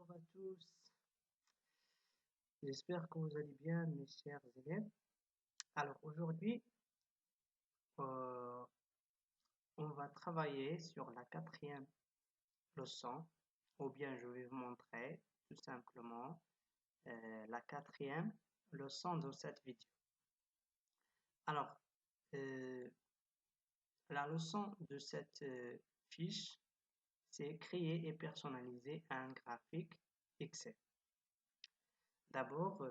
Bonjour à tous, j'espère que vous allez bien mes chers élèves. Alors aujourd'hui, euh, on va travailler sur la quatrième leçon, ou bien je vais vous montrer tout simplement la quatrième leçon de cette vidéo. Alors, euh, la leçon de cette fiche, c'est créer et personnaliser un graphique Excel. D'abord,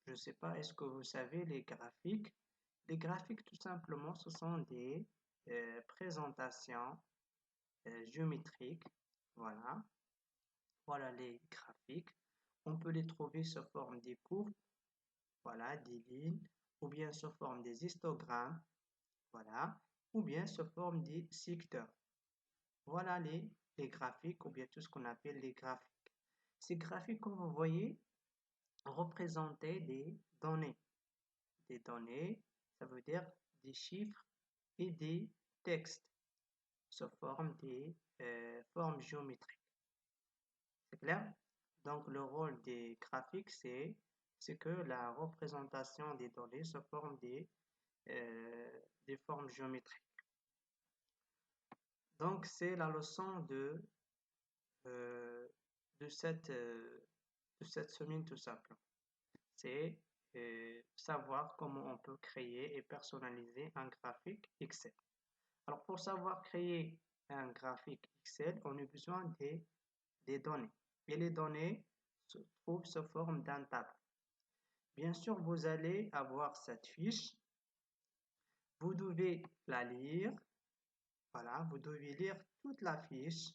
je ne sais pas, est-ce que vous savez les graphiques? Les graphiques, tout simplement, ce sont des présentations géométriques. Voilà. Voilà les graphiques. On peut les trouver sous forme des courbes, voilà, des lignes, ou bien sous forme des histogrammes, voilà, ou bien sous forme des secteurs. Voilà les graphiques, ou bien tout ce qu'on appelle les graphiques. Ces graphiques, comme vous voyez, représentaient des données. Des données, ça veut dire des chiffres et des textes sous forme des formes géométriques. C'est clair? Donc, le rôle des graphiques, c'est que la représentation des données sous forme des formes géométriques. Donc, c'est la leçon euh, de cette semaine tout simplement. C'est savoir comment on peut créer et personnaliser un graphique Excel. Alors, pour savoir créer un graphique Excel, on a besoin des données. Et les données se trouvent sous forme d'un tableau. Bien sûr, vous allez avoir cette fiche. Vous devez la lire. Voilà, vous devez lire toute la fiche.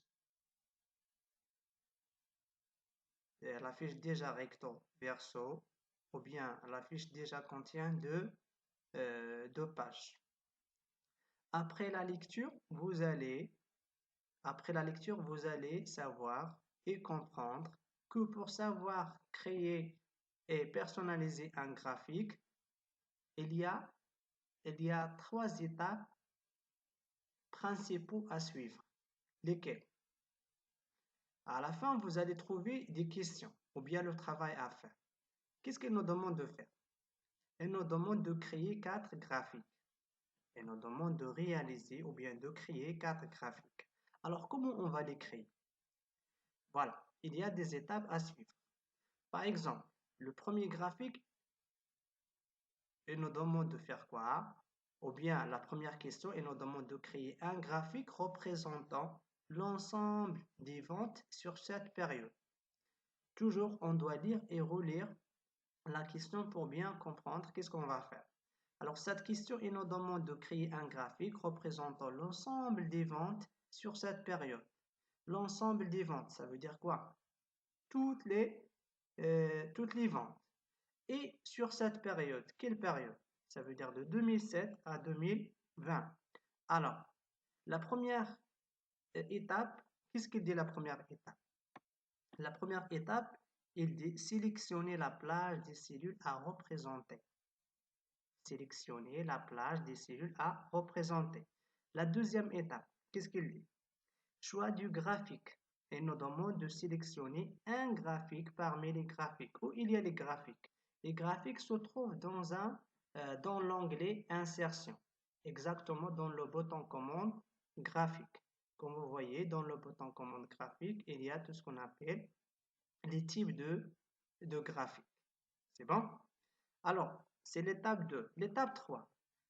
La fiche déjà recto verso, ou bien la fiche déjà contient deux pages. Après la lecture, vous allez savoir et comprendre que pour savoir créer et personnaliser un graphique, il y a, il y a trois étapes principaux à suivre. Lesquelles? À la fin, vous allez trouver des questions ou bien le travail à faire. Qu'est-ce qu'elle nous demande de faire? Elle nous demande de créer 4 graphiques. Elle nous demande de réaliser ou bien de créer 4 graphiques. Alors, comment on va les créer? Voilà, il y a des étapes à suivre. Par exemple, le premier graphique, elle nous demande de faire quoi? Ou bien la première question, elle nous demande de créer un graphique représentant l'ensemble des ventes sur cette période. Toujours, on doit lire et relire la question pour bien comprendre qu'est-ce qu'on va faire. Alors, cette question, elle nous demande de créer un graphique représentant l'ensemble des ventes sur cette période. L'ensemble des ventes, ça veut dire quoi? Toutes les ventes. Et sur cette période, quelle période? Ça veut dire de 2007 à 2020. Alors, la première étape, qu'est-ce qu'il dit la première étape? La première étape, il dit sélectionner la plage des cellules à représenter. Sélectionner la plage des cellules à représenter. La deuxième étape, qu'est-ce qu'il dit? Choix du graphique. Il nous demande de sélectionner un graphique parmi les graphiques. Où il y a les graphiques? Les graphiques se trouvent dans l'onglet Insertion, exactement dans le bouton commande graphique. Comme vous voyez, dans le bouton commande graphique, il y a tout ce qu'on appelle les types de graphiques. C'est bon? Alors, c'est l'étape 2. L'étape 3.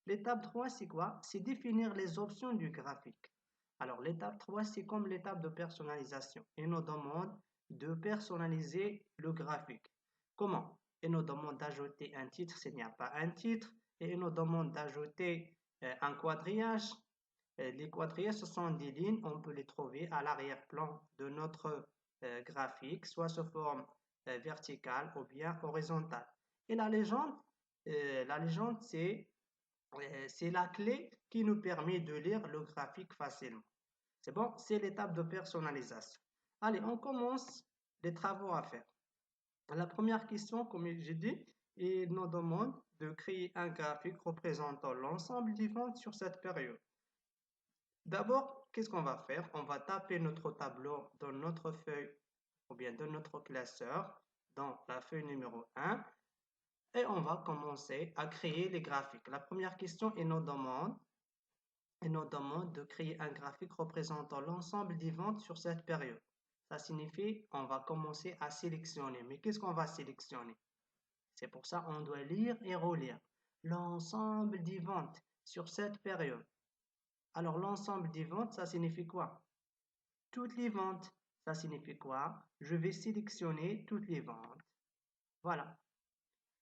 L'étape 3, c'est quoi? C'est définir les options du graphique. Alors, l'étape 3, c'est comme l'étape de personnalisation. Il nous demande de personnaliser le graphique. Comment? Il nous demande d'ajouter un titre s'il n'y a pas un titre. Et il nous demande d'ajouter un quadrillage. Les quadrillages, ce sont des lignes. On peut les trouver à l'arrière-plan de notre graphique, soit sous forme verticale ou bien horizontale. Et la légende, c'est la clé qui nous permet de lire le graphique facilement. C'est bon, c'est l'étape de personnalisation. Allez, on commence les travaux à faire. La première question, comme j'ai dit, il nous demande de créer un graphique représentant l'ensemble des ventes sur cette période. D'abord, qu'est-ce qu'on va faire? On va taper notre tableau dans notre feuille ou bien de notre classeur dans la feuille numéro 1 et on va commencer à créer les graphiques. La première question est nous demande de créer un graphique représentant l'ensemble des ventes sur cette période. Ça signifie on va commencer à sélectionner. Mais qu'est-ce qu'on va sélectionner? C'est pour ça on doit lire et relire l'ensemble des ventes sur cette période. Alors l'ensemble des ventes, ça signifie quoi? Toutes les ventes. Ça signifie quoi? Je vais sélectionner toutes les ventes. Voilà.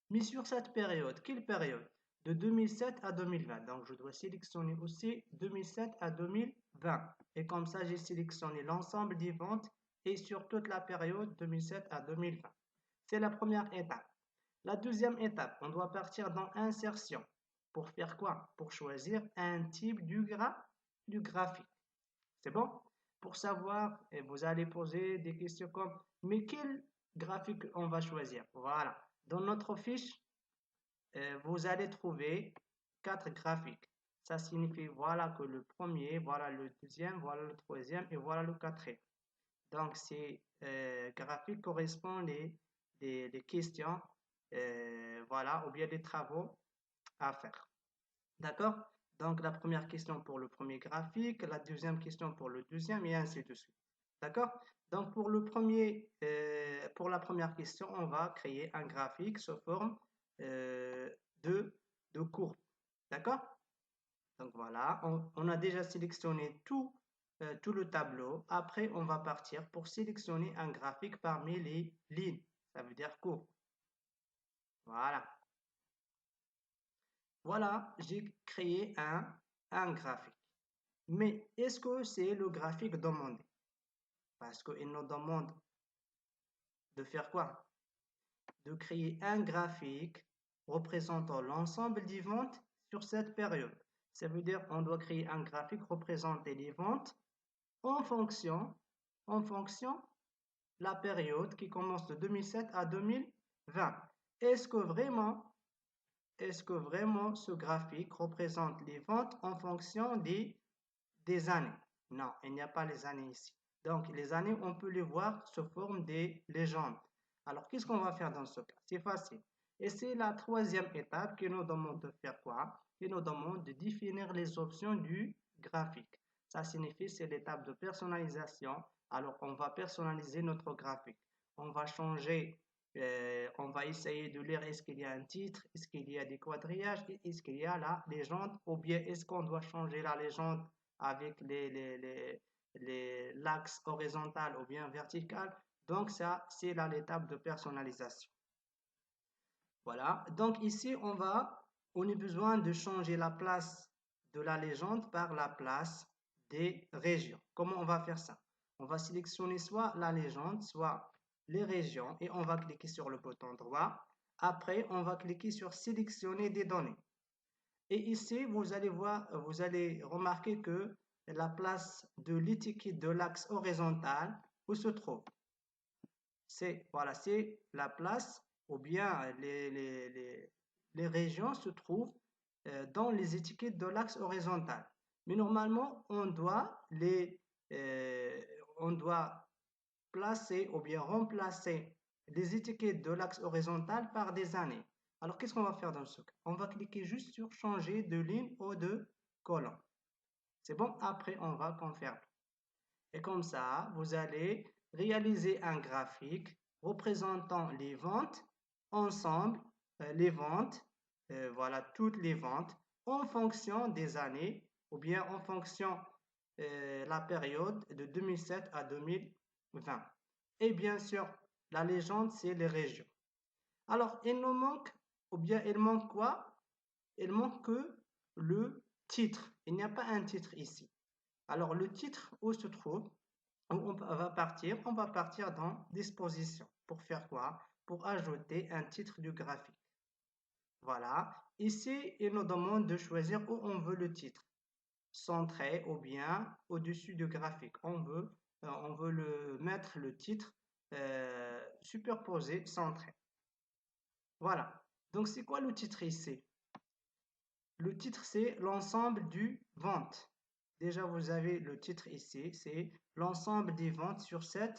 Mais sur cette période, quelle période? De 2007 à 2020. Donc je dois sélectionner aussi 2007 à 2020. Et comme ça, j'ai sélectionné l'ensemble des ventes et sur toute la période 2007 à 2020. C'est la première étape. La deuxième étape, on doit partir dans insertion. Pour faire quoi? Pour choisir un type du graphique. C'est bon? Pour savoir, et vous allez poser des questions comme, mais quel graphique on va choisir? Voilà. Dans notre fiche, vous allez trouver 4 graphiques. Ça signifie voilà que le premier, voilà le deuxième, voilà le troisième et voilà le quatrième. Donc ces graphiques correspondent des questions, voilà, ou bien des travaux à faire. D'accord? Donc la première question pour le premier graphique, la deuxième question pour le deuxième et ainsi de suite. D'accord? Donc pour la première question, on va créer un graphique sous forme euh, de courbe. D'accord? Donc voilà, on a déjà sélectionné tout le tableau. Après, on va partir pour sélectionner un graphique parmi les lignes. Ça veut dire courbe. Voilà. Voilà, j'ai créé un graphique. Mais est-ce que c'est le graphique demandé? Parce qu'il nous demande de faire quoi? De créer un graphique représentant l'ensemble des ventes sur cette période. Ça veut dire qu'on doit créer un graphique représentant les ventes en fonction la période qui commence de 2007 à 2020. Est-ce que vraiment ce graphique représente les ventes en fonction des années? Non, il n'y a pas les années ici. Donc, les années, on peut les voir sous forme des légendes. Alors, qu'est-ce qu'on va faire dans ce cas? C'est facile. Et c'est la troisième étape qui nous demande de faire quoi? Qui nous demande de définir les options du graphique. Ça signifie c'est l'étape de personnalisation. Alors, on va personnaliser notre graphique. On va changer, on va essayer de lire est-ce qu'il y a un titre, est-ce qu'il y a des quadrillages, est-ce qu'il y a la légende, ou bien est-ce qu'on doit changer la légende avec l'axe horizontal ou bien vertical. Donc ça, c'est là l'étape de personnalisation. Voilà. Donc ici, on a besoin de changer la place de la légende par la place des régions. Comment on va faire ça? On va sélectionner soit la légende, soit les régions et on va cliquer sur le bouton droit. Après, on va cliquer sur sélectionner des données. Et ici, vous allez remarquer que la place de l'étiquette de l'axe horizontal, où se trouve? C'est la place ou bien les régions se trouvent dans les étiquettes de l'axe horizontal. Mais normalement, euh, on doit placer ou bien remplacer les étiquettes de l'axe horizontal par des années. Alors, qu'est-ce qu'on va faire dans ce cas? On va cliquer juste sur changer de ligne ou de colonne. C'est bon, après on va confirmer. Et comme ça, vous allez réaliser un graphique représentant les ventes ensemble, les ventes, voilà toutes les ventes en fonction des années ou bien en fonction la période de 2007 à 2020. Et bien sûr, la légende, c'est les régions. Alors, il nous manque, ou bien il manque quoi? Il manque que le titre. Il n'y a pas un titre ici. Alors, le titre, où se trouve? Où on va partir? On va partir dans Disposition. Pour faire quoi? Pour ajouter un titre du graphique. Voilà. Ici, il nous demande de choisir où on veut le titre. Centré ou bien au-dessus du graphique. On veut mettre le titre superposé, centré. Voilà. Donc, c'est quoi le titre ici? Le titre, c'est l'ensemble du vente. Déjà, vous avez le titre ici, c'est l'ensemble des ventes sur cette